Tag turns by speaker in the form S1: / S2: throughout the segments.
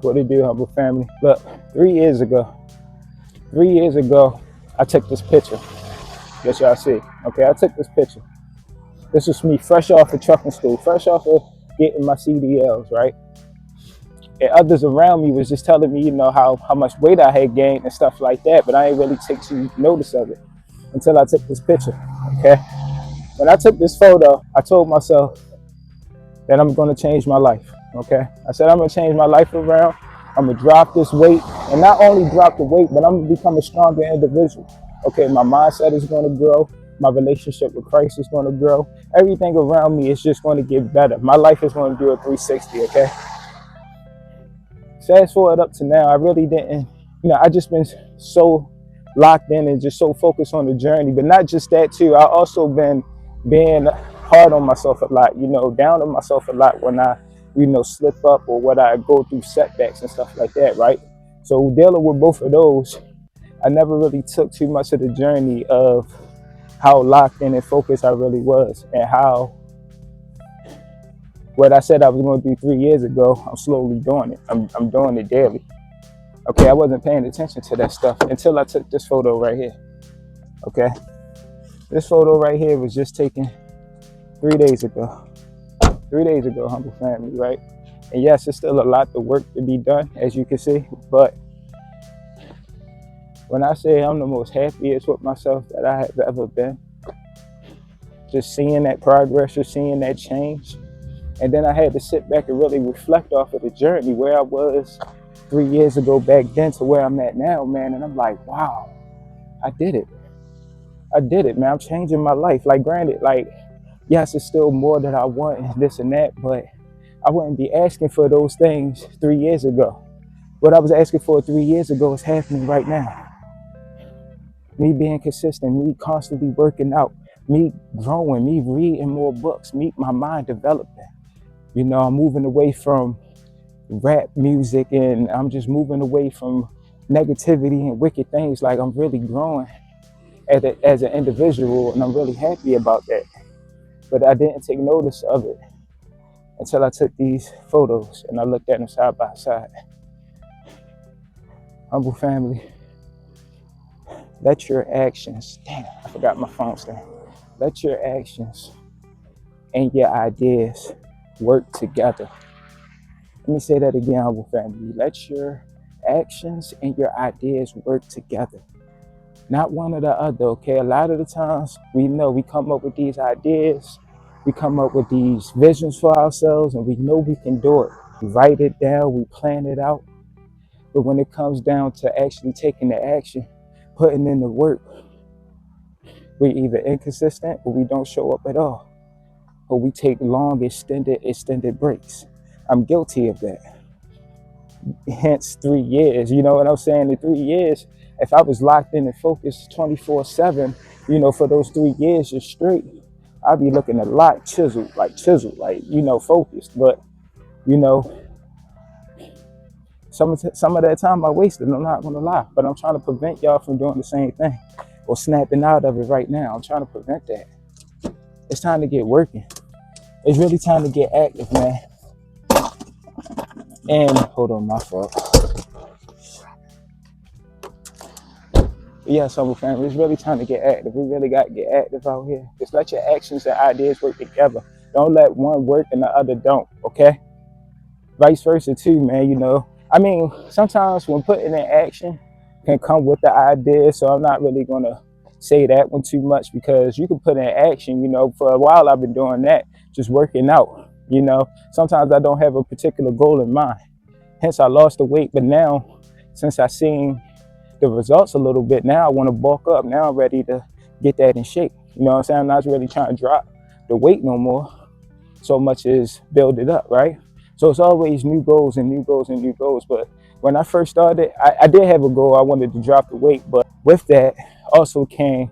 S1: What it do, Humble family? Look, 3 years ago, 3 years ago, I took this picture. Yes, y'all see. Okay, I took this picture. This was me fresh off of trucking school, fresh off of getting my CDLs, right? And others around me was just telling me, how much weight I had gained and stuff like that, but I ain't really take too notice of it until I took this picture. Okay. When I took this photo, I told myself that I'm gonna change my life. Okay. I said I'm gonna change my life around. I'm gonna drop this weight, and not only drop the weight, but I'm gonna become a stronger individual. Okay, my mindset is gonna grow. My relationship with Christ is gonna grow. Everything around me is just gonna get better. My life is gonna do a 360. Okay. Fast forward up to now, I really didn't. I just been so locked in and just so focused on the journey. But not just that too. I also been being hard on myself a lot. Down on myself a lot when I, slip up or when I go through setbacks and stuff like that. Right. So dealing with both of those, I never really took too much of the journey of how locked in and focused I really was, and how what I said I was going to do 3 years ago, I'm slowly doing it. I'm doing it daily. Okay, I wasn't paying attention to that stuff until I took this photo right here. Okay, this photo right here was just taken 3 days ago. 3 days ago, Humble family, right? And yes, it's still a lot of work to be done, as you can see. But when I say I'm the most happiest with myself that I have ever been, just seeing that progress, just seeing that change. And then I had to sit back and really reflect off of the journey where I was 3 years ago back then to where I'm at now, man. And I'm like, wow, I did it. I did it, man. I'm changing my life. Like, granted, yes, it's still more that I want and this and that, but I wouldn't be asking for those things 3 years ago. What I was asking for 3 years ago is happening right now. Me being consistent, me constantly working out, me growing, me reading more books, my mind developing. I'm moving away from rap music, and I'm just moving away from negativity and wicked things. Like, I'm really growing as an individual, and I'm really happy about that. But I didn't take notice of it until I took these photos and I looked at them side by side. Humble family, let your actions, damn, I forgot my phone stand. Let your actions and your ideas work together. Let me say that again, Humble family. Let your actions and your ideas work together. Not one or the other, okay? A lot of the times, we come up with these ideas, we come up with these visions for ourselves, and we know we can do it. We write it down, we plan it out. But when it comes down to actually taking the action, putting in the work, we're either inconsistent or we don't show up at all. Or we take long, extended breaks. I'm guilty of that. Hence 3 years, you know what I'm saying? In 3 years, if I was locked in and focused 24/7, for those 3 years just straight, I'd be looking a lot chiseled, focused. But, some of that time I wasted, I'm not gonna lie. But I'm trying to prevent y'all from doing the same thing or snapping out of it right now. I'm trying to prevent that. It's time to get working. It's really time to get active, man. And hold on, my fault. Yeah, Humble family, it's really time to get active. We really got to get active out here. Just let your actions and ideas work together. Don't let one work and the other don't, okay? Vice versa too, man, sometimes when putting in action can come with the idea, so I'm not really going to say that one too much, because you can put in action, for a while I've been doing that, just working out, Sometimes I don't have a particular goal in mind. Hence I lost the weight, but now, since I seen the results a little bit, now I want to bulk up. Now I'm ready to get that in shape. You know what I'm saying? I'm not really trying to drop the weight no more, so much as build it up, right? So it's always new goals and new goals and new goals. But when I first started, I did have a goal. I wanted to drop the weight, but with that also came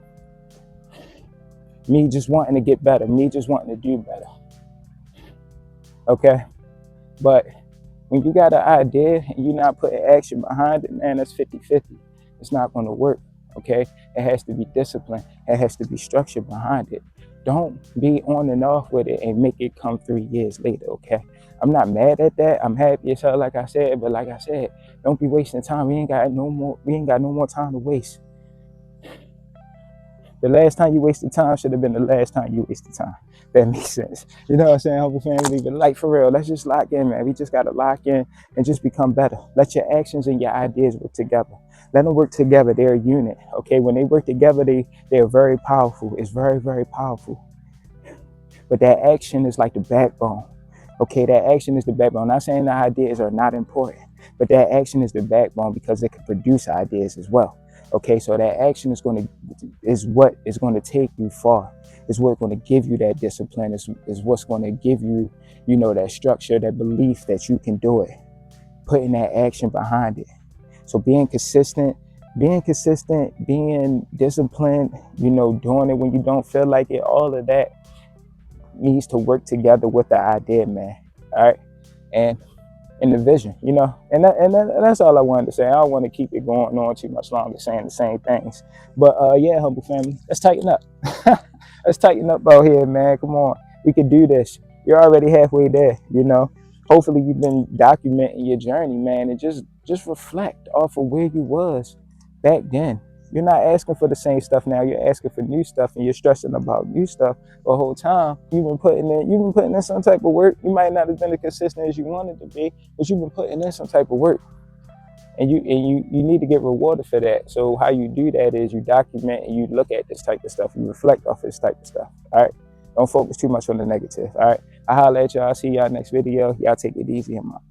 S1: me just wanting to get better, me just wanting to do better. Okay? But when you got an idea and you're not putting action behind it, man, that's 50-50. It's not going to work, okay? It has to be discipline. It has to be structure behind it. Don't be on and off with it and make it come 3 years later, okay? I'm not mad at that. I'm happy as hell, like I said, but like I said, don't be wasting time. We ain't got no more time to waste. The last time you wasted time should have been the last time you wasted time. That makes sense. You know what I'm saying, Humble Family? But like for real, let's just lock in, man. We just gotta lock in and just become better. Let your actions and your ideas work together. Let them work together. They're a unit. Okay, when they work together, they're very powerful. It's very, very powerful. But that action is like the backbone. Okay, that action is the backbone. I'm not saying the ideas are not important, but that action is the backbone because it can produce ideas as well. Okay, so that action is what is going to take you far. Is what's going to give you that discipline. Is what's going to give you, that structure, that belief that you can do it. Putting that action behind it. So being consistent, being disciplined, doing it when you don't feel like it, all of that needs to work together with the idea, man. All right, and the vision, and that's all I wanted to say. I don't want to keep it going on too much longer saying the same things, but yeah, Humble Family, let's tighten up. Let's tighten up out here, man. Come on, we can do this. You're already halfway there, hopefully you've been documenting your journey, man, and just reflect off of where you was back then. You're not asking for the same stuff now. You're asking for new stuff, and you're stressing about new stuff the whole time. You've been putting in some type of work. You might not have been as consistent as you wanted to be, but you've been putting in some type of work, and you need to get rewarded for that. So how you do that is you document and you look at this type of stuff. You reflect off this type of stuff. All right. Don't focus too much on the negative. All right. I holler at y'all. I'll see y'all next video. Y'all take it easy. I'm out.